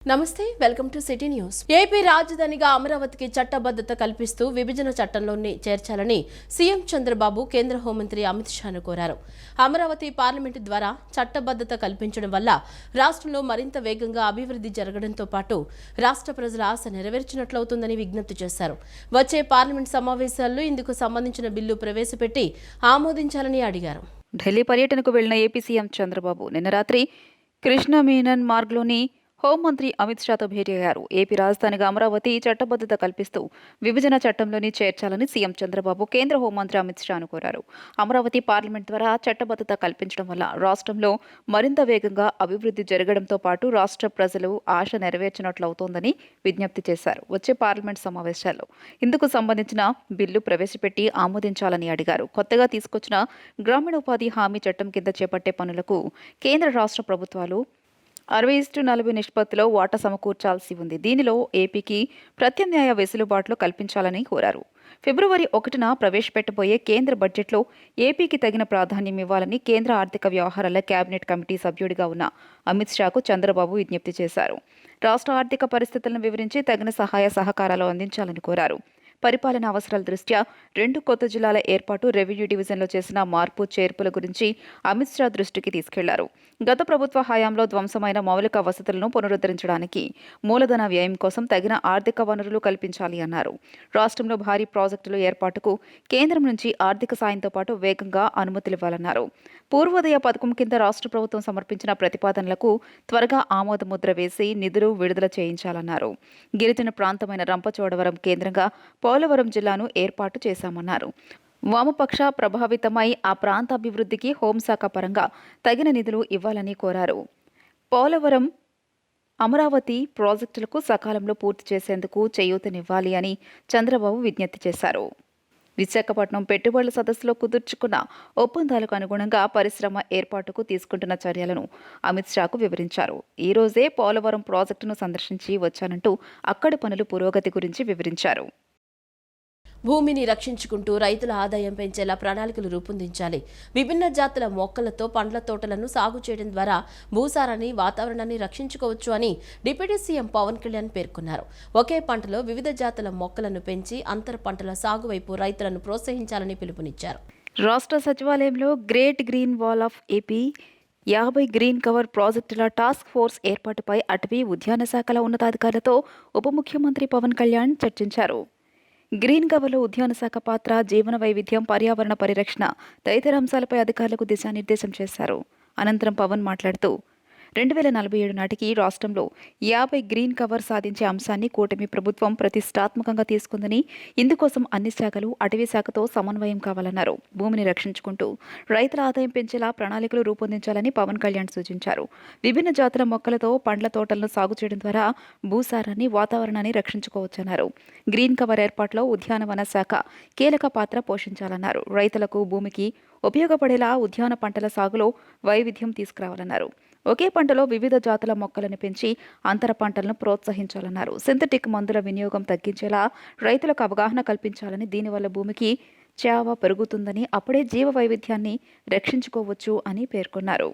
నమస్తే welcome to city news. AP రాజధానిగా అమరావతికి చట్టబద్ధత కల్పిస్తూ విభజన చట్టంలోని చేర్చాలని సీఎం చంద్రబాబు కేంద్ర హోంమంత్రి అమిత్ షాను కోరారు. అమరావతి పార్లమెంటు ద్వారా చట్టబద్ధత కల్పించడం వల్ల రాష్ట్రంలో మరింత వేగంగా అభివృద్ధి జరగడంతో పాటు రాష్ట్ర ప్రజల ఆశ నెరవేర్చినట్లవుతుందని విజ్ఞప్తి చేశారు. వచ్చే పార్లమెంట్ సమావేశాల్లో ఇందుకు సంబంధించిన బిల్లు ప్రవేశపెట్టి ఆమోదించాలని అడిగారు. ఢిల్లీ పర్యటనకు వెళ్లిన ఏపీ సీఎం చంద్రబాబు నిన్న రాత్రి కృష్ణమేనన్ మార్గ్లోని హోంమంత్రి అమిత్ షాతో భేటీ అయ్యారు. ఏపీ రాజధానిగా అమరావతి చట్టబద్ధత కల్పిస్తూ విభజన చట్టంలోని చేర్చాలని సీఎం చంద్రబాబు కేంద్ర హోంమంత్రి అమిత్ షాను కోరారు. అమరావతి పార్లమెంట్ ద్వారా చట్టబద్ధత కల్పించడం వల్ల రాష్ట్రంలో మరింత వేగంగా అభివృద్ధి జరగడంతో పాటు రాష్ట్ర ప్రజలు ఆశ నెరవేర్చినట్లవుతోందని విజ్ఞప్తి చేశారు. వచ్చే పార్లమెంట్ సమావేశాల్లో ఇందుకు సంబంధించిన బిల్లు ప్రవేశపెట్టి ఆమోదించాలని అడిగారు. కొత్తగా తీసుకొచ్చిన గ్రామీణోపాధి హామీ చట్టం కింద చేపట్టే పనులకు కేంద్ర రాష్ట్ర ప్రభుత్వాలు 60:40 నిష్పత్తిలో వాటా సమకూర్చాల్సి ఉంది. దీనిలో ఏపీకి ప్రత్యామ్నాయ వెసులుబాట్లు కల్పించాలని కోరారు. ఫిబ్రవరి 1న ప్రవేశపెట్టబోయే కేంద్ర బడ్జెట్లో ఏపీకి తగిన ప్రాధాన్యం ఇవ్వాలని కేంద్ర ఆర్థిక వ్యవహారాల కేబినెట్ కమిటీ సభ్యుడిగా ఉన్న అమిత్ షాకు చంద్రబాబు విజ్ఞప్తి చేశారు. రాష్ట్ర ఆర్థిక పరిస్థితులను వివరించి తగిన సహాయ సహకారాలు అందించాలని కోరారు. పరిపాలన అవసరాల దృష్ట్యా 2 కొత్త జిల్లాల ఏర్పాటు, రెవెన్యూ డివిజన్లో చేసిన మార్పు చేర్పుల గురించి అమిత్ షా దృష్టికి తీసుకెళ్లారు. గత ప్రభుత్వ హయాంలో ధ్వంసమైన మౌలిక వసతులను పునరుద్ధరించడానికి మూలధన వ్యయం కోసం తగిన ఆర్థిక వనరులు కల్పించాలి అన్నారు. రాష్ట్రంలో భారీ ప్రాజెక్టుల ఏర్పాటుకు కేంద్రం నుంచి ఆర్థిక సాయంతో పాటు వేగంగా అనుమతులివ్వాలన్నారు. పూర్వోదయ పథకం కింద రాష్ట్ర ప్రభుత్వం సమర్పించిన ప్రతిపాదనలకు త్వరగా ఆమోదముద్ర వేసి నిధులు విడుదల చేయించాలన్నారు. గిరిజన ప్రాంతమైన రంపచోడవరం కేంద్రంగా పోలవరం జిల్లాను ఏర్పాటు చేశామన్నారు. వామపక్ష ప్రభావితమై ఆ ప్రాంత అభివృద్ధికి హోంశాఖ పరంగా తగిన నిధులు ఇవ్వాలని కోరారు. పోలవరం, అమరావతి ప్రాజెక్టులకు సకాలంలో పూర్తి చేసేందుకు చేయూతనివ్వాలి అని చంద్రబాబు విజ్ఞప్తి చేశారు. విశాఖపట్నం పెట్టుబడుల సదస్సులో కుదుర్చుకున్న ఒప్పందాలకు అనుగుణంగా పరిశ్రమ ఏర్పాటుకు తీసుకుంటున్న చర్యలను అమిత్ షాకు వివరించారు. ఈ రోజే పోలవరం ప్రాజెక్టును సందర్శించి వచ్చానంటూ అక్కడి పనుల పురోగతి గురించి వివరించారు. భూమిని రక్షించుకుంటూ రైతుల ఆదాయం పెంచేలా ప్రణాళికలు రూపొందించాలి. విభిన్న జాతుల మొక్కలతో పండ్ల తోటలను సాగు చేయడం ద్వారా భూసారాన్ని, వాతావరణాన్ని రక్షించుకోవచ్చు అని డిప్యూటీ సీఎం పవన్ కళ్యాణ్ పేర్కొన్నారు. ఒకే పంటలో వివిధ జాతుల మొక్కలను పెంచి అంతర పంటల సాగు వైపు రైతులను ప్రోత్సహించాలని పిలుపునిచ్చారు. రాష్ట్ర సచివాలయంలో great green wall of AP 50 green cover ప్రాజెక్టుల టాస్క్ ఫోర్స్ ఏర్పాటుపై అటవీ, ఉద్యాన శాఖల ఉన్నతాధికారులతో ఉప ముఖ్యమంత్రి పవన్ కళ్యాణ్ చర్చించారు. గ్రీన్ కవర్లో ఉద్యాన శాఖ పాత్ర, జీవన వైవిధ్యం, పర్యావరణ పరిరక్షణ తదితర అంశాలపై అధికారులకు దిశానిర్దేశం చేశారు. అనంతరం పవన్ మాట్లాడుతూ 2047 నాటికి రాష్ట్రంలో 50 గ్రీన్ కవర్ సాధించే అంశాన్ని కూటమి ప్రభుత్వం ప్రతిష్టాత్మకంగా తీసుకుందని, ఇందుకోసం అన్ని శాఖలు అటవీ శాఖతో సమన్వయం కావాలన్నారు. భూమిని రక్షించుకుంటూ రైతుల ఆదాయం పెంచేలా ప్రణాళికలు రూపొందించాలని పవన్ కళ్యాణ్ సూచించారు. విభిన్న జాతుల మొక్కలతో పండ్ల తోటలను సాగు చేయడం ద్వారా భూసారాన్ని, వాతావరణాన్ని రక్షించుకోవచ్చన్నారు. గ్రీన్ కవర్ ఏర్పాటులో ఉద్యానవన శాఖ కీలక పాత్ర పోషించాలన్నారు. రైతులకు భూమికి ఉపయోగపడేలా ఉద్యాన పంటల సాగులో వైవిధ్యం తీసుకురావాలన్నారు. ఒకే పంటలో వివిధ జాతుల మొక్కలను పెంచి అంతర పంటలను ప్రోత్సహించాలన్నారు. సింథటిక్ మందుల వినియోగం తగ్గించేలా రైతులకు అవగాహన కల్పించాలని, దీనివల్ల భూమికి చేవ పెరుగుతుందని, అప్పుడే జీవ వైవిధ్యాన్ని రక్షించుకోవచ్చు అని పేర్కొన్నారు.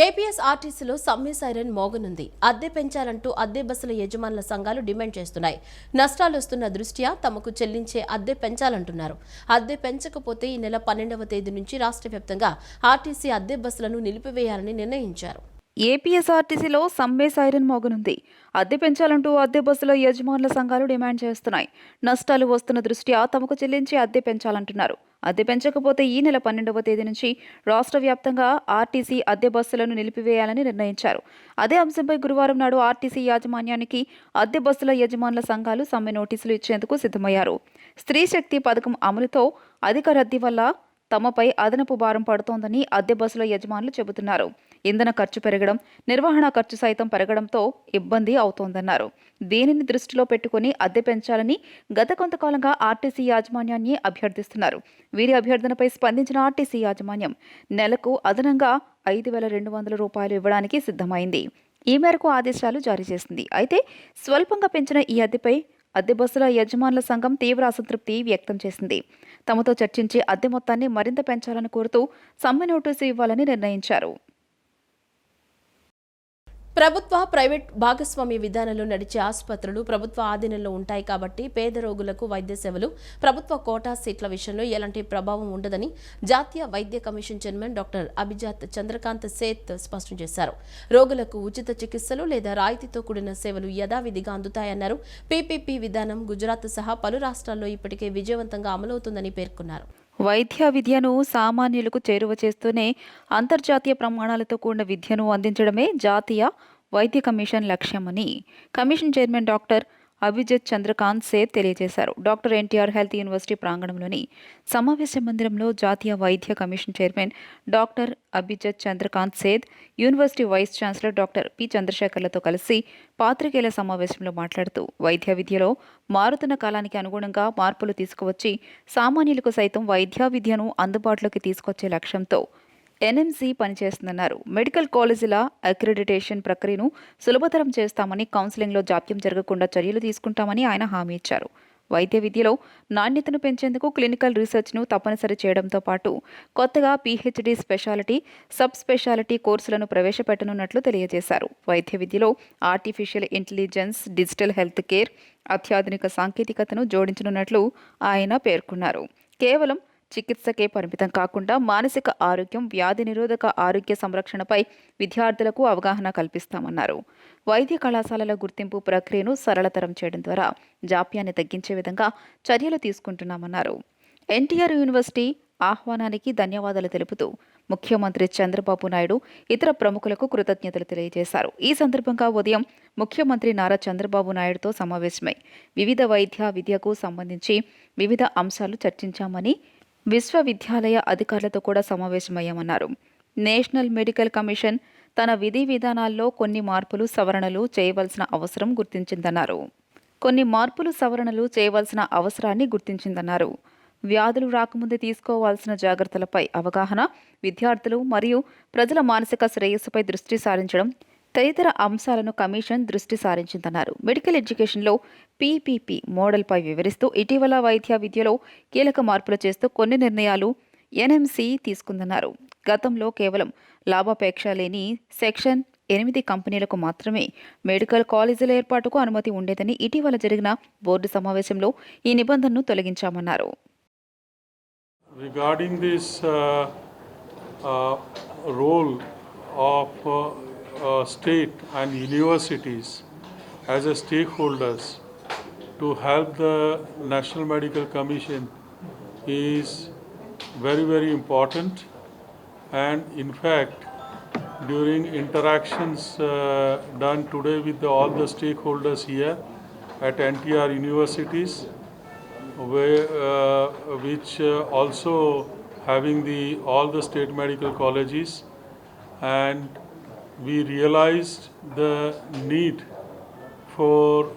ఏపీఎస్ ఆర్టీసీలో సమ్మె సైరన్ మోగనుంది. అద్దె పెంచాలంటూ అద్దె బస్సుల యజమానుల సంఘాలు డిమాండ్ చేస్తున్నాయి. నష్టాలు వస్తున్న దృష్ట్యా తమకు చెల్లించే అద్దె పెంచాలంటున్నారు. అద్దె పెంచకపోతే ఈ నెల 12వ తేదీ నుంచి రాష్ట్ర వ్యాప్తంగా ఆర్టీసీ అద్దె బస్సులను నిలిపివేయాలని నిర్ణయించారు. ఏపీఎస్ఆర్టీసీలో సమ్మె సైరన్ మోగనుంది. అద్దె పెంచాలంటూ అద్దె బస్సుల యజమానుల సంఘాలు డిమాండ్ చేస్తున్నాయి. నష్టాలు వస్తున్న దృష్ట్యా తమకు చెల్లించే అద్దె పెంచాలంటున్నారు. అద్దె పెంచకపోతే ఈ నెల 12వ తేదీ నుంచి రాష్ట్ర వ్యాప్తంగా ఆర్టీసీ అద్దె బస్సులను నిలిపివేయాలని నిర్ణయించారు. అదే అంశంపై గురువారం నాడు ఆర్టీసీ యాజమాన్యానికి అద్దె బస్సుల యజమానుల సంఘాలు సమ్మె నోటీసులు ఇచ్చేందుకు సిద్ధమయ్యారు. స్త్రీ శక్తి పథకం అమలుతో అధిక రద్దీ వల్ల తమపై అదనపు భారం పడుతోందని అద్దె బస్సుల యజమానులు చెబుతున్నారు. ఇంధన ఖర్చు పెరగడం, నిర్వహణ ఖర్చు సైతం పెరగడంతో ఇబ్బంది అవుతోందన్నారు. దీనిని దృష్టిలో పెట్టుకుని అద్దె పెంచాలని గత కొంతకాలంగా ఆర్టీసీ యాజమాన్యాన్ని అభ్యర్థిస్తున్నారు. వీరి అభ్యర్థనపై స్పందించిన ఆర్టీసీ యాజమాన్యం నెలకు అదనంగా 5,200 రూపాయలు ఇవ్వడానికి సిద్ధమైంది. ఈ మేరకు ఆదేశాలు జారీ చేసింది. అయితే స్వల్పంగా పెంచిన ఈ అద్దె బస్సుల యజమానుల సంఘం తీవ్ర అసంతృప్తి వ్యక్తం చేసింది. తమతో చర్చించి అద్దె మొత్తాన్ని మరింత పెంచాలని కోరుతూ సమ్మె నోటీసు ఇవ్వాలని నిర్ణయించారు. ప్రభుత్వ ప్రైవేట్ భాగస్వామ్య విధానంలో నడిచే ఆసుపత్రులు ప్రభుత్వ ఆధీనంలో ఉంటాయి కాబట్టి పేద రోగులకు వైద్య సేవలు ప్రభుత్వ కోటా సీట్ల విషయంలో ఎలాంటి ప్రభావం ఉండదని జాతీయ వైద్య commission chairman doctor Abhijat Chandrakant Seth స్పష్టం చేశారు. రోగులకు ఉచిత చికిత్సలు లేదా రాయితీతో కూడిన సేవలు యథావిధిగా అందుతాయన్నారు. పీపీపీ విధానం గుజరాత్ సహా పలు రాష్ట్రాల్లో ఇప్పటికే విజయవంతంగా అమలవుతుందని పేర్కొన్నారు. వైద్య విద్యను సామాన్యులకు చేరువ చేస్తూనే అంతర్జాతీయ ప్రమాణాలతో కూడిన విద్యను అందించడమే జాతీయ వైద్య కమిషన్ లక్ష్యమని commission chairman doctor Abhijit Chandrakant Seth తెలియజేశారు. డాక్టర్ ఎన్టీఆర్ హెల్త్ యూనివర్సిటీ ప్రాంగణంలోని సమావేశ మందిరంలో జాతీయ వైద్య commission chairman doctor Abhijit Chandrakant Seth, university vice chancellor doctor P చంద్రశేఖర్లతో కలిసి పాత్రికేయుల సమావేశంలో మాట్లాడుతూ వైద్య విద్యలో మారుతున్న కాలానికి అనుగుణంగా మార్పులు తీసుకువచ్చి సామాన్యులకు సైతం వైద్య విద్యను అందుబాటులోకి తీసుకొచ్చే లక్ష్యంతో ఎన్ఎంసీ పనిచేస్తుందన్నారు. మెడికల్ కాలేజీల అక్రిడిటేషన్ ప్రక్రియను సులభతరం చేస్తామని, కౌన్సిలింగ్లో జాప్యం జరగకుండా చర్యలు తీసుకుంటామని ఆయన హామీ ఇచ్చారు. వైద్య విద్యలో నాణ్యతను పెంచేందుకు క్లినికల్ రీసెర్చ్ను తప్పనిసరి చేయడంతో పాటు కొత్తగా పీహెచ్డీ స్పెషాలిటీ, సబ్ స్పెషాలిటీ కోర్సులను ప్రవేశపెట్టనున్నట్లు తెలియజేశారు. వైద్య విద్యలో artificial intelligence, digital health care, అత్యాధునిక సాంకేతికతను జోడించనున్నట్లు ఆయన పేర్కొన్నారు. కేవలం చికిత్సకే పరిమితం కాకుండా మానసిక ఆరోగ్యం, వ్యాధి నిరోధక ఆరోగ్య సంరక్షణపై విద్యార్థులకు అవగాహన కల్పిస్తామన్నారు. వైద్య కళాశాలల గుర్తింపు ప్రక్రియను సరళతరం చేయడం ద్వారా జాప్యాన్ని తగ్గించే విధంగా చర్యలు తీసుకుంటున్నామన్నారు. ఎన్టీఆర్ యూనివర్సిటీ ఆహ్వానానికి ధన్యవాదాలు తెలుపుతూ ముఖ్యమంత్రి చంద్రబాబు నాయుడు ఇతర ప్రముఖులకు కృతజ్ఞతలు తెలియజేశారు. ఈ సందర్భంగా ఉదయం ముఖ్యమంత్రి నారా చంద్రబాబు నాయుడుతో సమావేశమై వివిధ వైద్య విద్యకు సంబంధించి వివిధ అంశాలు చర్చించామని, విశ్వవిద్యాలయ అధికారులతో కూడా సమావేశమయ్యామన్నారు. నేషనల్ మెడికల్ కమిషన్ తన విధి విధానాల్లో కొన్ని మార్పులు సవరణలు చేయవలసిన అవసరాన్ని గుర్తించిందన్నారు. వ్యాధులు రాకముందే తీసుకోవాల్సిన జాగ్రత్తలపై అవగాహన, విద్యార్థులు మరియు ప్రజల మానసిక శ్రేయస్సుపై దృష్టి సారించడం తదితర అంశాలను కమిషన్ దృష్టి సారించిందన్నారు. మెడికల్ ఎడ్యుకేషన్లో పీపీపీ మోడల్పై వివరిస్తూ ఇటీవల వైద్య విద్యలో కీలక మార్పులు చేస్తూ కొన్ని నిర్ణయాలు ఎన్ఎంసీ తీసుకుందన్నారు. గతంలో కేవలం లాభాపేక్ష లేని సెక్షన్ 8 కంపెనీలకు మాత్రమే మెడికల్ కాలేజీల ఏర్పాటుకు అనుమతి ఉండేదని ఇటీవల జరిగిన బోర్డు సమావేశంలో ఈ నిబంధనను తొలగించామన్నారు. Regarding this role of state and universities as a stakeholders to help the National Medical Commission is very, very important. And in fact, during interactions done today with all the stakeholders here at NTR universities, which also having all the state medical colleges, and we realized the need for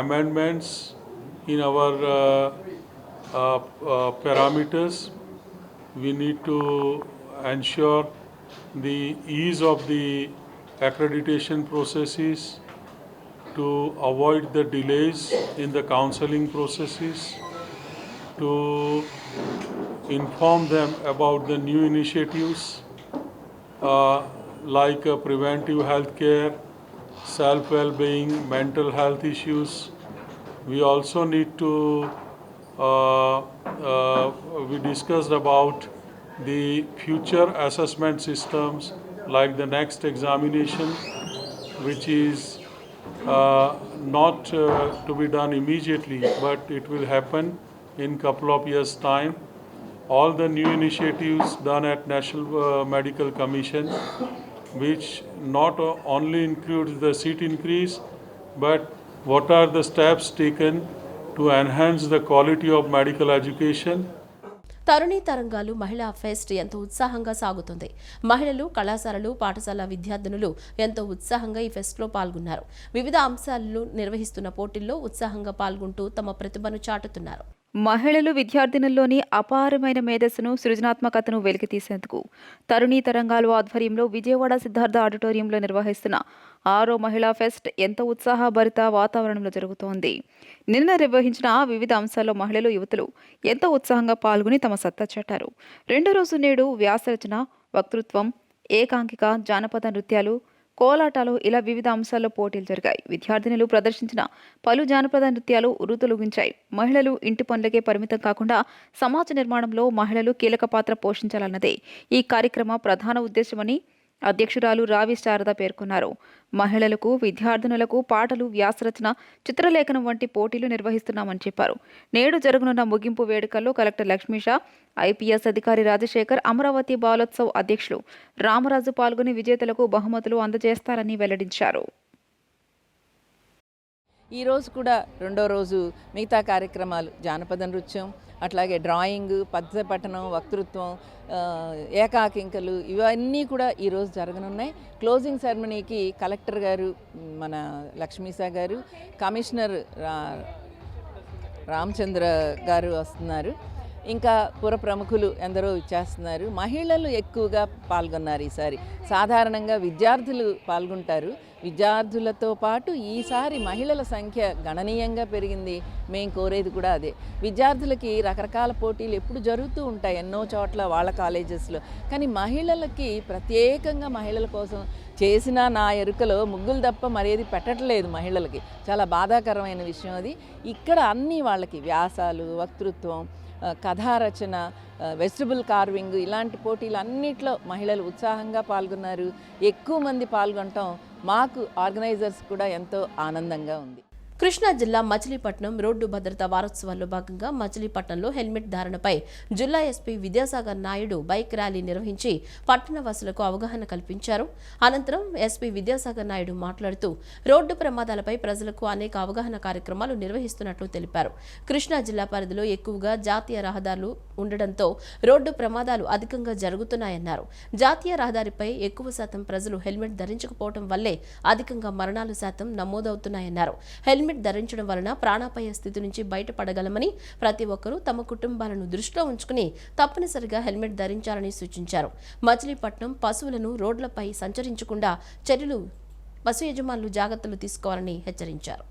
amendments in our parameters. We need to ensure the ease of the accreditation processes, to avoid the delays in the counseling processes, to inform them about the new initiatives like preventive health care, self-well-being, mental health issues. We also need to, we discussed about the future assessment systems like the next examination, which is not to be done immediately, but it will happen in couple of years' time. All the new initiatives done at National Medical Commission, which not only includes the seat increase, but what are the steps taken to enhance the quality of medical education. Tharani తరంగాలు మహిళా pest ఎంతో ఉత్సాహంగా సాగుతుంది. మహిళలు, కళాశాలలు, పాఠశాల విద్యార్థినులు ఎంతో ఉత్సాహంగా ఈ ఫెస్ట్లో పాల్గొన్నారు. వివిధ అంశాలను నిర్వహిస్తున్న పోటీల్లో ఉత్సాహంగా పాల్గొంటూ తమ ప్రతిభను చాటుతున్నారు. మహిళలు, విద్యార్థినుల్లోని అపారమైన మేధస్సును, సృజనాత్మకతను వెలికితీసేందుకు తరుణీ తరంగాలు ఆధ్వర్యంలో విజయవాడ సిద్ధార్థ ఆడిటోరియంలో నిర్వహిస్తున్న 6వ మహిళా ఫెస్ట్ ఎంతో ఉత్సాహభరిత వాతావరణంలో జరుగుతోంది. నిన్న నిర్వహించిన వివిధ అంశాల్లో మహిళలు, యువతులు ఎంతో ఉత్సాహంగా పాల్గొని తమ సత్తా చాటారు. రెండో రోజు నేడు వ్యాసరచన, వక్తృత్వం, ఏకాంకిక, జానపద నృత్యాలు, కోలాటాలు ఇలా వివిధ అంశాల్లో పోటీలు జరిగాయి. విద్యార్థినులు ప్రదర్శించిన పలు జానపద నృత్యాలు ఉర్రూతలూగించాయి. మహిళలు ఇంటి పనులకే పరిమితం కాకుండా సమాజ నిర్మాణంలో మహిళలు కీలక పాత్ర పోషించాలన్నదే ఈ కార్యక్రమ ప్రధాన ఉద్దేశమని అధ్యక్షురాలు రావి శారద పేర్కొన్నారు. మహిళలకు, విద్యార్థినులకు పాటలు, వ్యాసరచన, చిత్రలేఖనం వంటి పోటీలు నిర్వహిస్తున్నామని చెప్పారు. నేడు జరగనున్న ముగింపు వేడుకల్లో కలెక్టర్ లక్ష్మీషా, ఐపీఎస్ అధికారి రాజశేఖర్, అమరావతి బాలోత్సవ్ అధ్యక్షులు రామరాజు పాల్గొని విజేతలకు బహుమతులు అందజేస్తారని వెల్లడించారు. ఈరోజు కూడా రెండో రోజు మిగతా కార్యక్రమాలు జానపద నృత్యం, అట్లాగే డ్రాయింగ్, పద్య పఠనం, వక్తృత్వం, ఏకాకింకలు ఇవన్నీ కూడా ఈరోజు జరగనున్నాయి. క్లోజింగ్ సెరమనీకి కలెక్టర్ గారు, మన లక్ష్మీసా గారు, కమిషనర్ రామచంద్ర గారు వస్తున్నారు. ఇంకా పుర ప్రముఖులు ఎందరో ఇచ్చేస్తున్నారు. మహిళలు ఎక్కువగా పాల్గొన్నారు ఈసారి. సాధారణంగా విద్యార్థులు పాల్గొంటారు. విద్యార్థులతో పాటు ఈసారి మహిళల సంఖ్య గణనీయంగా పెరిగింది. మేము కోరేది కూడా అదే. విద్యార్థులకి రకరకాల పోటీలు ఎప్పుడు జరుగుతూ ఉంటాయి ఎన్నో చోట్ల వాళ్ళ కాలేజెస్లో. కానీ మహిళలకి ప్రత్యేకంగా మహిళల కోసం చేసిన నా ఎరుకలో ముగ్గులు తప్ప మరేది పెట్టట్లేదు మహిళలకి. చాలా బాధాకరమైన విషయం అది. ఇక్కడ అన్నీ వాళ్ళకి వ్యాసాలు, వక్తృత్వం, కథారచన, వెజిటబుల్ కార్వింగ్ ఇలాంటి పోటీలు అన్నిట్లో మహిళలు ఉత్సాహంగా పాల్గొన్నారు. ఎక్కువ మంది పాల్గొనటం మాకు ఆర్గనైజర్స్ కూడా ఎంతో ఆనందంగా ఉంది. కృష్ణా జిల్లా మచిలీపట్నం రోడ్డు భద్రతా వారోత్సవాల్లో భాగంగా మచిలీపట్నంలో హెల్మెట్ ధారణపై జిల్లా SP Vidyasagar Naidu bike rally నిర్వహించి పట్టణవాసులకు అవగాహన కల్పించారు. అనంతరం ఎస్పీ విద్యాసాగర్ నాయుడు మాట్లాడుతూ రోడ్డు ప్రమాదాలపై ప్రజలకు అనేక అవగాహన కార్యక్రమాలు నిర్వహిస్తున్నట్లు తెలిపారు. కృష్ణా జిల్లా పరిధిలో ఎక్కువగా జాతీయ రహదారులు ఉండడంతో రోడ్డు ప్రమాదాలు అధికంగా జరుగుతున్నాయన్నారు. జాతీయ రహదారిపై ఎక్కువ శాతం ప్రజలు హెల్మెట్ ధరించకపోవడం వల్లే అధికంగా మరణాల శాతం నమోదవుతున్నాయన్నారు. హెల్మెట్ ధరించడం వలన ప్రాణాపాయ స్థితి నుంచి బయటపడగలమని, ప్రతి ఒక్కరూ తమ కుటుంబాలను దృష్టిలో ఉంచుకుని తప్పనిసరిగా హెల్మెట్ ధరించాలని సూచించారు. మచిలీపట్నం పశువులను రోడ్లపై సంచరించకుండా చర్యలు పశు యజమానులు జాగ్రత్తలు తీసుకోవాలని హెచ్చరించారు.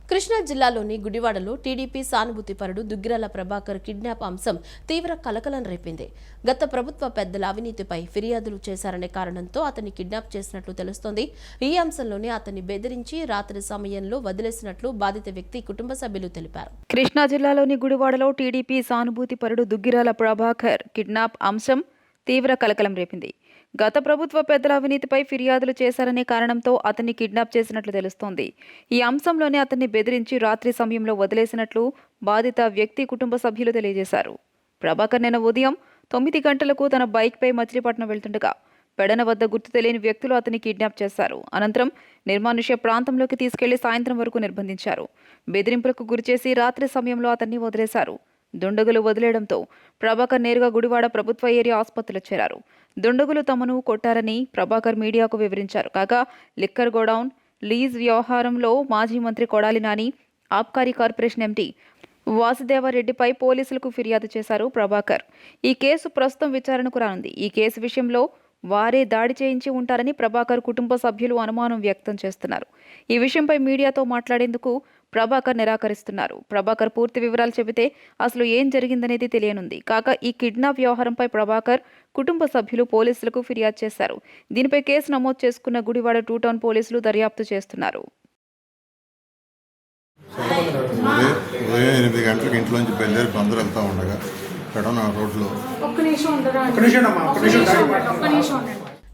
కృష్ణా జిల్లాలోని గుడివాడలో టీడీపీ సానుభూతిపరుడు దుగ్గిరాల ప్రభాకర్ కిడ్నాప్ అంశం తీవ్ర కలకలం రేపింది. గత ప్రభుత్వ పెద్దల అవినీతిపై ఫిర్యాదులు చేశారనే కారణంతో అతన్ని కిడ్నాప్ చేసినట్లు తెలుస్తోంది. ఈ అంశంలోనే అతన్ని బెదిరించి రాత్రి సమయంలో వదిలేసినట్లు బాధిత వ్యక్తి కుటుంబ సభ్యులు తెలిపారు. కృష్ణా జిల్లాలోని గుడివాడలో టీడీపీ సానుభూతిపరుడు దుగ్గిరాల ప్రభాకర్ కిడ్నాప్ అంశం తీవ్ర కలకలం రేపింది. గత ప్రభుత్వ పెద్దల అవినీతిపై ఫిర్యాదులు చేశారనే కారణంతో అతన్ని కిడ్నాప్ చేసినట్లు తెలుస్తోంది. ఈ అంశంలోనే అతన్ని బెదిరించి రాత్రి సమయంలో వదిలేసినట్లు బాధిత వ్యక్తి కుటుంబ సభ్యులు తెలియజేశారు. ప్రభాకర్ నిన్న ఉదయం 9 గంటలకు తన బైక్పై మచిలీపట్నం వెళ్తుండగా పెడన వద్ద గుర్తు తెలియని వ్యక్తులు అతన్ని కిడ్నాప్ చేశారు. అనంతరం నిర్మానుష్య ప్రాంతంలోకి తీసుకెళ్లి సాయంత్రం వరకు నిర్బంధించారు. బెదిరింపులకు గురిచేసి రాత్రి సమయంలో అతన్ని వదిలేశారు. దుండగులు వదిలేయడంతో ప్రభాకర్ నేరుగా గుడివాడ ప్రభుత్వ ఏరియా ఆసుపత్రిలో చేరారు. దుండగులు తమను కొట్టారని ప్రభాకర్ మీడియాకు వివరించారు. కాగా లిక్కర్ గోడౌన్ లీజ్ వ్యవహారంలో మాజీ మంత్రి కొడాలి నాని, ఆబ్కారీ కార్పొరేషన్ ఎండీ వాసుదేవరెడ్డిపై పోలీసులకు ఫిర్యాదు చేశారు ప్రభాకర్. ఈ కేసు ప్రస్తుతం విచారణకు రానుంది. ఈ కేసు విషయంలో వారే దాడి చేయించి ఉంటారని ప్రభాకర్ కుటుంబ సభ్యులు అనుమానం వ్యక్తం చేస్తున్నారు. ఈ విషయంపై మీడియాతో మాట్లాడేందుకు ప్రభాకర్ నిరాకరిస్తున్నారు. ప్రభాకర్ పూర్తి వివరాలు చెబితే అసలు ఏం జరిగిందనేది తెలియనుంది. కాగా ఈ కిడ్నాప్ వ్యవహారంపై ప్రభాకర్ కుటుంబ సభ్యులు పోలీసులకు ఫిర్యాదు చేశారు. దీనిపై కేసు నమోదు చేసుకున్న గుడివాడ 2 టౌన్ పోలీసులు దర్యాప్తు చేస్తున్నారు. ఉదయం 8 గంటలకు ఇంట్లోంచి బయలుదేరి బందరు వెళ్తూ ఉండగా పెడన రోడ్లో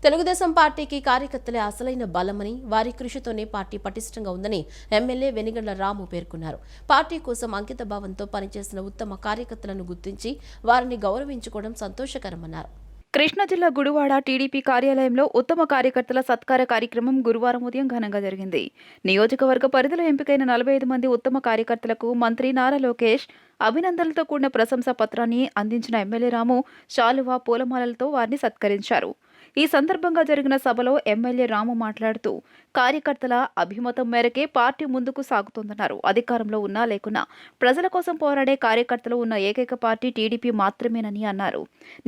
తెలుగుదేశం పార్టీకి కార్యకర్తలే అసలైన బలమని, వారి కృషితోనే పార్టీ పటిష్టంగా ఉందని ఎమ్మెల్యే వెనిగండ్ల రాము పేర్కొన్నారు. పార్టీ కోసం అంకిత భావంతో పనిచేసిన ఉత్తమ కార్యకర్తలను గుర్తించి వారిని గౌరవించుకోవడం సంతోషకరమన్నారు. కృష్ణా జిల్లా గుడివాడ టీడీపీ కార్యాలయంలో ఉత్తమ కార్యకర్తల సత్కార కార్యక్రమం గురువారం ఉదయం ఘనంగా జరిగింది. నియోజకవర్గ పరిధిలో ఎంపికైన 45 మంది ఉత్తమ కార్యకర్తలకు మంత్రి నారా లోకేష్ అభినందనలతో కూడిన ప్రశంసా పత్రాన్ని అందించిన ఎమ్మెల్యే రాము శాలువా, పూలమాలలతో వారిని సత్కరించారు. ఈ సందర్భంగా జరిగిన సభలో ఎమ్మెల్యే రాము మాట్లాడుతూ కార్యకర్తల అభిమతం మేరకే పార్టీ ముందుకు సాగుతోందన్నారు. అధికారంలో ఉన్నా లేకున్నా ప్రజల కోసం పోరాడే కార్యకర్తలు ఉన్న ఏకైక పార్టీ టీడీపీ మాత్రమేనని అన్నారు.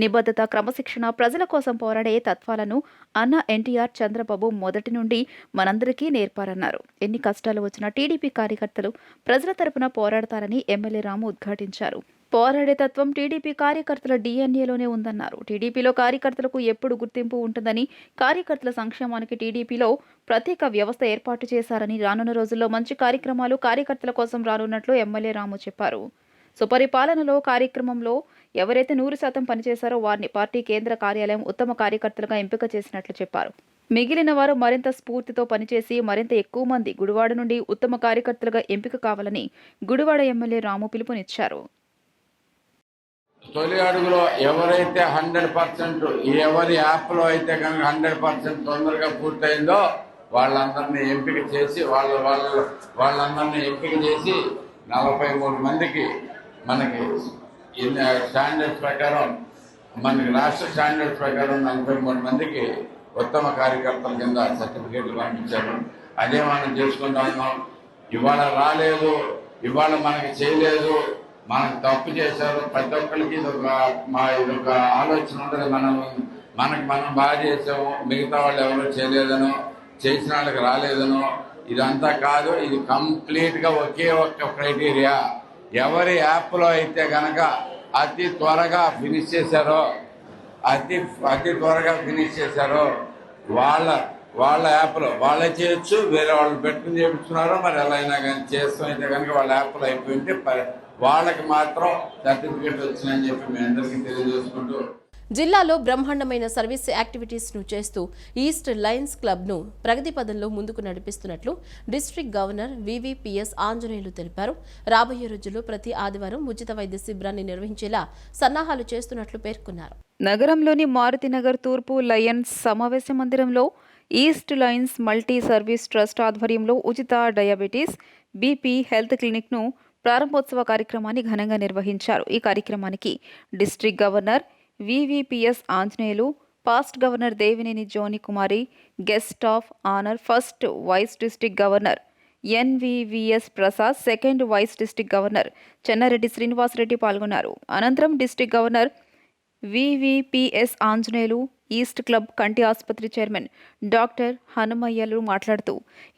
నిబద్ధత, క్రమశిక్షణ, ప్రజల కోసం పోరాడే తత్వాలను అన్న ఎన్టీఆర్, చంద్రబాబు మొదటి నుండి మనందరికీ నేర్పారన్నారు. ఎన్ని కష్టాలు వచ్చినా టీడీపీ కార్యకర్తలు ప్రజల తరపున పోరాడతారని ఎమ్మెల్యే రాము ఉద్ఘాటించారు. పోరాడే తత్వం టీడీపీ కార్యకర్తల డీఎన్ఏలోనే ఉందన్నారు. టీడీపీలో కార్యకర్తలకు ఎప్పుడు గుర్తింపు ఉంటుందని, కార్యకర్తల సంక్షేమానికి టీడీపీలో ప్రత్యేక వ్యవస్థ ఏర్పాటు చేశారని, రానున్న రోజుల్లో మంచి కార్యక్రమాలు కార్యకర్తల కోసం రానున్నట్లు ఎమ్మెల్యే రాము చెప్పారు. సుపరిపాలనలో కార్యక్రమంలో ఎవరైతే 100% పనిచేశారో వారిని పార్టీ కేంద్ర కార్యాలయం ఉత్తమ కార్యకర్తలుగా ఎంపిక చేసినట్లు చెప్పారు. మిగిలిన వారు మరింత స్ఫూర్తితో పనిచేసి మరింత ఎక్కువ మంది గుడివాడ నుండి ఉత్తమ కార్యకర్తలుగా ఎంపిక కావాలని గుడివాడ ఎమ్మెల్యే రాము పిలుపునిచ్చారు. తొలి అడుగులో ఎవరైతే 100% ఎవరి యాప్లో అయితే కనుక 100% తొందరగా పూర్తయిందో వాళ్ళందరినీ ఎంపిక చేసి వాళ్ళందరినీ ఎంపిక చేసి 43 మందికి మనకి స్టాండర్డ్స్ ప్రకారం మనకి రాష్ట్ర స్టాండర్డ్స్ ప్రకారం 43 మందికి ఉత్తమ కార్యకర్తల కింద సర్టిఫికేట్లు పంపించారు. అదే మనం చేసుకుంటా ఉన్నాం. ఇవాళ రాలేదు, ఇవాళ మనకి చేయలేదు, మనకు తప్పు చేశారు, ప్రతి ఒక్కరికి ఇదొక ఆలోచన ఉంటుంది. మనం బాగా చేసాము, మిగతా వాళ్ళు ఎవరో చేయలేదనో, చేసిన వాళ్ళకి రాలేదనో ఇదంతా కాదు. ఇది కంప్లీట్గా ఒకే ఒక్క క్రైటీరియా. ఎవరి యాప్లో అయితే కనుక అతి త్వరగా ఫినిష్ చేశారో వాళ్ళ యాప్లో వాళ్ళే చేయొచ్చు. వేరే వాళ్ళు పెట్టుకుని చేయించుకున్నారో మరి ఎలా అయినా కానీ చేస్తాం. అయితే కనుక వాళ్ళ యాప్లో అయిపోయింటే వాళ్ళకి మాత్రం సర్టిఫికేట్ వచ్చిందని చెప్పి మీ అందరికీ తెలియజేసుకుంటూ, జిల్లాలో బ్రహ్మాండమైన సర్వీస్ యాక్టివిటీస్ ను చేస్తూ ఈస్ట్ లయన్స్ క్లబ్ ను ప్రగతి పదంలో ముందుకు నడిపిస్తున్నట్లు డిస్ట్రిక్ట్ గవర్నర్ వివిపిఎస్ ఆంజనేయులు తెలిపారు. రాబోయే రోజుల్లో ప్రతి ఆదివారం ఉచిత వైద్య శిబిరాన్ని నిర్వహించేలా సన్నాహాలు చేస్తున్నట్లు పేర్కొన్నారు. నగరంలోని మారుతినగర్ తూర్పు లయన్స్ సమావేశ మందిరంలో east Lions multi service trust ఆధ్వర్యంలో ఉచిత డయాబెటీస్, బీపీ హెల్త్ క్లినిక్ ను ప్రారంభోత్సవ కార్యక్రమాన్ని ఘనంగా నిర్వహించారు. ఈ కార్యక్రమానికి district governor VVPS Anjaneyulu, past governor Devineni Joni Kumari, guest of honour first vice district governor NVVS Prasad, second vice district governor Chennareddy Srinivasareddy పాల్గొన్నారు. అనంతరం district governor VVPS Anjaneyulu, East Club కంటి ఆసుపత్రి చైర్మన్ డాక్టర్ హనుమయ్యలు మాట్లాడుతూ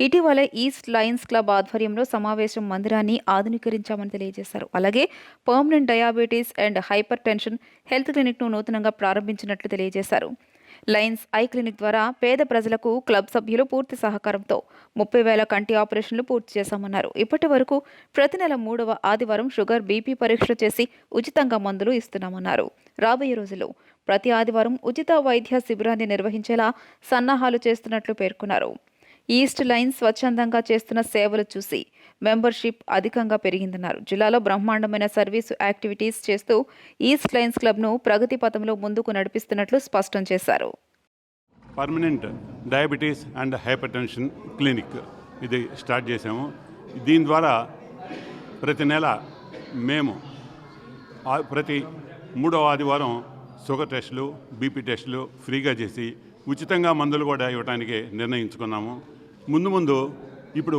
ఇటీవల ఈస్ట్ లయన్స్ క్లబ్ ఆధ్వర్యంలో సమావేశం మందిరాన్ని ఆధునీకరించామని తెలియజేశారు. అలాగే permanent diabetes and hypertension health క్లినిక్ను నూతనంగా ప్రారంభించినట్లు తెలియజేశారు. లయన్స్ ఐ క్లినిక్ ద్వారా పేద ప్రజలకు క్లబ్ సభ్యులు పూర్తి సహకారంతో 30,000 కంటి ఆపరేషన్లు పూర్తి చేశామన్నారు. ఇప్పటి వరకు ప్రతి నెల 3వ ఆదివారం షుగర్, బీపీ పరీక్షలు చేసి ఉచితంగా మందులు ఇస్తున్నామన్నారు. రాబోయే రోజుల్లో ప్రతి ఆదివారం ఉచిత వైద్య శిబిరాన్ని నిర్వహించేలా సన్నాహాలు చేస్తున్నట్లు పేర్కొన్నారు. ఈస్ట్ లయన్స్ స్వచ్ఛందంగా చేస్తున్న సేవలు చూసి మెంబర్షిప్ అధికంగా పెరిగిందన్నారు. జిల్లాలో బ్రహ్మాండమైన సర్వీసు యాక్టివిటీస్ చేస్తూ ఈస్ట్ లయన్స్ క్లబ్ను ప్రగతి పథంలో ముందుకు నడిపిస్తున్నట్లు స్పష్టం చేశారు. Permanent diabetes and hyper tension clinic ఇది స్టార్ట్ చేసాము. దీని ద్వారా ప్రతి నెల మేము ప్రతి 3వ ఆదివారం షుగర్ టెస్టులు, బీపీ టెస్టులు ఫ్రీగా చేసి ఉచితంగా మందులు కూడా ఇవ్వడానికి నిర్ణయించుకున్నాము. ముందు ఇప్పుడు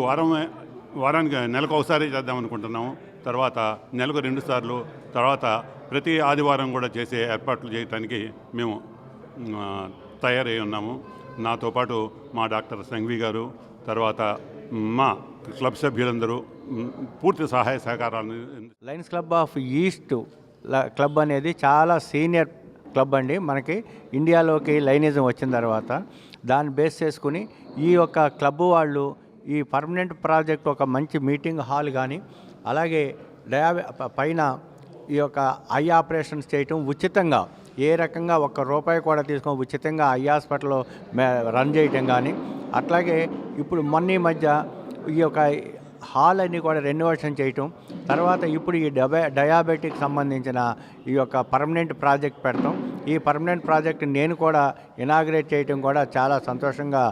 వారానికి నెలకు ఒకసారి చేద్దాం అనుకుంటున్నాము. తర్వాత నెలకు 2 సార్లు, తర్వాత ప్రతి ఆదివారం కూడా చేసే ఏర్పాట్లు చేయడానికి మేము తయారై ఉన్నాము. నాతో పాటు మా డాక్టర్ సంఘవి గారు, తర్వాత మా క్లబ్ సభ్యులందరూ పూర్తి సహాయ సహకారాలను. Lions Club of East Club అనేది చాలా సీనియర్ క్లబ్ అండి. మనకి ఇండియాలోకి లైనిజం వచ్చిన తర్వాత దాన్ని బేస్ చేసుకుని ఈ యొక్క క్లబ్ వాళ్ళు ఈ పర్మనెంట్ ప్రాజెక్ట్ ఒక మంచి మీటింగ్ హాల్ కానీ, అలాగే పైన ఈ యొక్క ఐ ఆపరేషన్స్ చేయటం ఉచితంగా, ఏ రకంగా ₹1 కూడా తీసుకొని ఉచితంగా ఐ హాస్పిటల్లో రన్ చేయటం కానీ, అట్లాగే ఇప్పుడు మొన్న మధ్య ఈ యొక్క హాల్ అన్నీ కూడా రెనోవేషన్ చేయటం, తర్వాత ఇప్పుడు ఈ డయాబెటిక్ సంబంధించిన ఈ యొక్క పర్మనెంట్ ప్రాజెక్ట్ పెడతాం. ఈ పర్మనెంట్ ప్రాజెక్ట్ నేను కూడా ఇనాగ్రేట్ చేయటం కూడా చాలా సంతోషంగా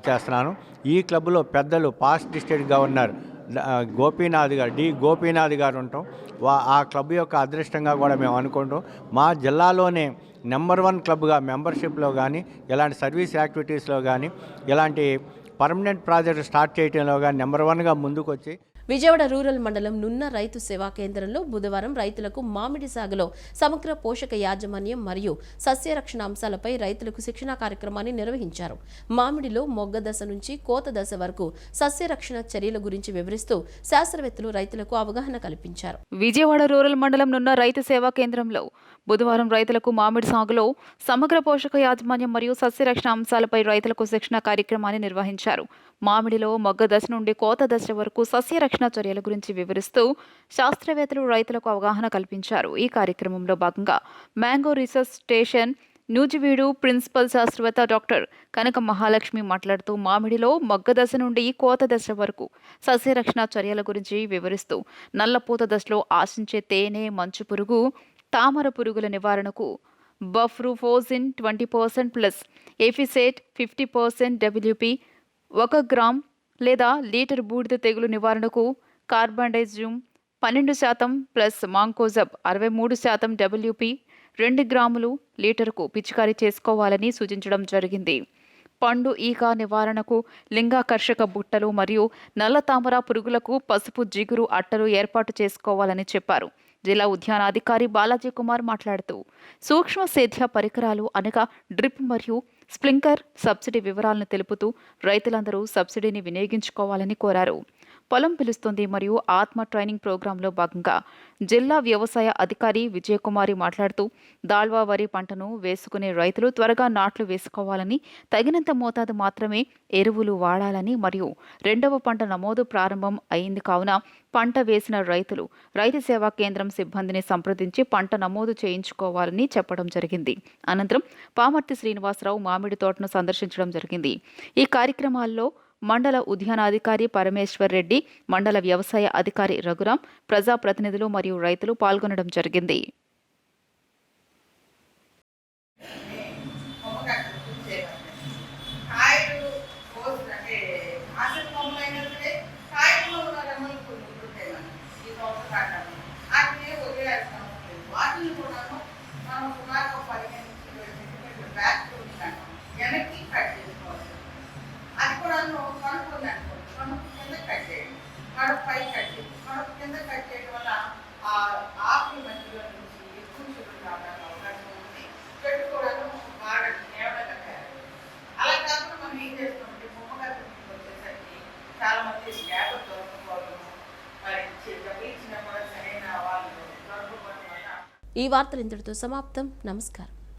చేస్తున్నాను. ఈ క్లబ్లో పెద్దలు పాస్ట్ డిస్ట్రిక్ట్ గవర్నర్ గోపీనాథ్ గారు ఉంటాం. ఆ క్లబ్ యొక్క అదృష్టంగా కూడా మేము అనుకుంటాం. మా జిల్లాలోనే నెంబర్ 1 క్లబ్గా మెంబర్షిప్లో కానీ, ఇలాంటి సర్వీస్ యాక్టివిటీస్లో కానీ, ఇలాంటి పర్మనెంట్ ప్రాజెక్ట్ స్టార్ట్ చేయడంలో కానీ నెంబర్ 1గా ముందుకు వచ్చి విజయవాడ రూరల్ మండలం నున్న రైతు సేవా కేంద్రంలో బుధవారం రైతులకు మామిడి సాగులో సమగ్ర పోషక యాజమాన్యం మరియు సస్యరక్షణ అంశాలపై రైతులకు శిక్షణా కార్యక్రమాన్ని నిర్వహించారు. మామిడిలో మొగ్గ దశ నుంచి కోత దశ వరకు సస్యరక్షణ చర్యల గురించి వివరిస్తూ శాస్త్రవేత్తలు రైతులకు అవగాహన కల్పించారు. విజయవాడ రూరల్ మండలం నున్న రైతు సేవా కేంద్రంలో బుధవారం రైతులకు మామిడి సాగులో సమగ్ర పోషక యాజమాన్యం మరియు సస్యరక్షణ అంశాలపై రైతులకు శిక్షణ కార్యక్రమాన్ని నిర్వహించారు. మామిడిలో మొగ్గ దశ నుండి కోత దశ వరకు సస్యరక్షణ చర్యల గురించి వివరిస్తూ శాస్త్రవేత్తలు రైతులకు అవగాహన కల్పించారు. ఈ కార్యక్రమంలో భాగంగా mango research station Nuzvid principal శాస్త్రవేత్త డాక్టర్ కనక మహాలక్ష్మి మాట్లాడుతూ మామిడిలో మొగ్గ దశ నుండి కోత దశ వరకు సస్యరక్షణ చర్యల గురించి వివరిస్తూ నల్లపూత దశలో ఆశించే తేనె, మంచు పురుగు, తామర పురుగుల నివారణకు బఫ్రూఫోజిన్ 20% ప్లస్ ఎఫిసేట్ 50% WP 1 గ్రామ్ లేదా లీటర్ బూడిద తెగులు నివారణకు కార్బండైజమ్ 12% ప్లస్ మాంకోజబ్ 63% WP 2 గ్రాములు లీటరుకు పిచికారీ చేసుకోవాలని సూచించడం జరిగింది. పండు ఈక నివారణకు లింగాకర్షక బుట్టలు మరియు నల్ల తామర పురుగులకు పసుపు జిగురు అట్టలు ఏర్పాటు చేసుకోవాలని చెప్పారు. జిల్లా ఉద్యానాధికారి బాలాజీ కుమార్ మాట్లాడుతూ సూక్ష్మ సేద్య పరికరాలు అనగా డ్రిప్ మరియు స్ప్రింక్లర్ సబ్సిడీ వివరాలను తెలుపుతూ రైతులందరూ సబ్సిడీని వినియోగించుకోవాలని కోరారు. పొలం పిలుస్తుంది మరియు ఆత్మ ట్రైనింగ్ ప్రోగ్రాంలో భాగంగా జిల్లా వ్యవసాయ అధికారి విజయకుమారి మాట్లాడుతూ దాల్వా వరి పంటను వేసుకునే రైతులు త్వరగా నాట్లు వేసుకోవాలని, తగినంత మోతాదు మాత్రమే ఎరువులు వాడాలని మరియు 2వ పంట నమోదు ప్రారంభం అయింది కావున పంట వేసిన రైతులు రైతు సేవా కేంద్రం సిబ్బందిని సంప్రదించి పంట నమోదు చేయించుకోవాలని చెప్పడం జరిగింది. అనంతరం పామర్తి శ్రీనివాసరావు మామిడి తోటను సందర్శించడం జరిగింది. ఈ కార్యక్రమాల్లో మండల ఉద్యానాధికారి పరమేశ్వర్ రెడ్డి, మండల వ్యవసాయ అధికారి రఘురాం, ప్రజాప్రతినిధులు మరియు రైతులు పాల్గొనడం జరిగింది. ఈ వార్తలు ఇంతటితో సమాప్తం. నమస్కారం.